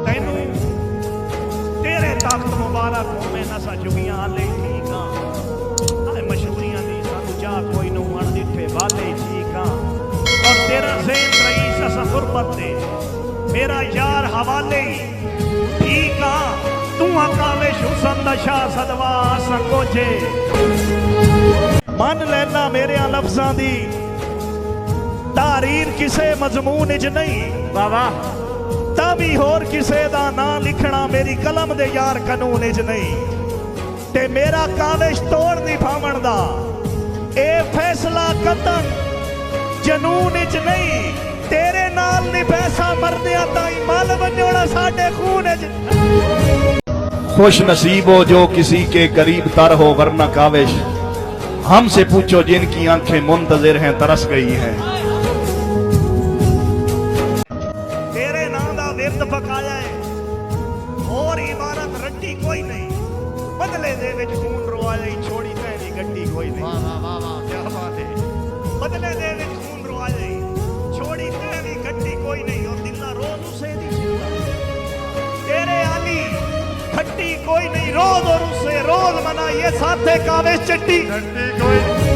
तेनू तेरे तख्त मुबारक होवे नसा जुगियां हाले ठीक हाँ मशहूरियां दी सानू चाह कोई नू अण दिठे वाले ठीक हाँ और तेरा ज़ेन रईस असा गुरबत दे मेरा यार हवाले ठीक हाँ तू काविश हुसन दा शाह सदवा संकोचे मन लेना मेरे लफ्जां दी तारीर किसे मजमून च नहीं बाबा तावी होर किसे दा ना लिखना मेरी कलम दे यार कानून च नहीं ते मेरा काविश तोड़ दी भावण दा ए फैसला कतन जनून च नहीं तेरे नाल नी पैसा मरदिया ताई मल बनोड़ा साडे खून च खुश नसीब हो जो किसी के करीब तर हो वरना काविश हमसे पूछो जिनकी आंखें मुंतजिर हैं तरस गई हैं। तेरे नाम दा विरद पकाया है और इबारत रट्टी कोई नहीं बदले दे विच खून रवाया छोड़ी तेरी गड्डी कोई नहीं वाह वाह वाह क्या बात है बदले दे विच खून रवाया छोड़ी तेरी गड्डी कोई नहीं और दिल्ला रोज उसे दी तेरे आली खट्टी कोई नहीं रोज और उससे रोज मना ये साथे काविश चट्टी कोई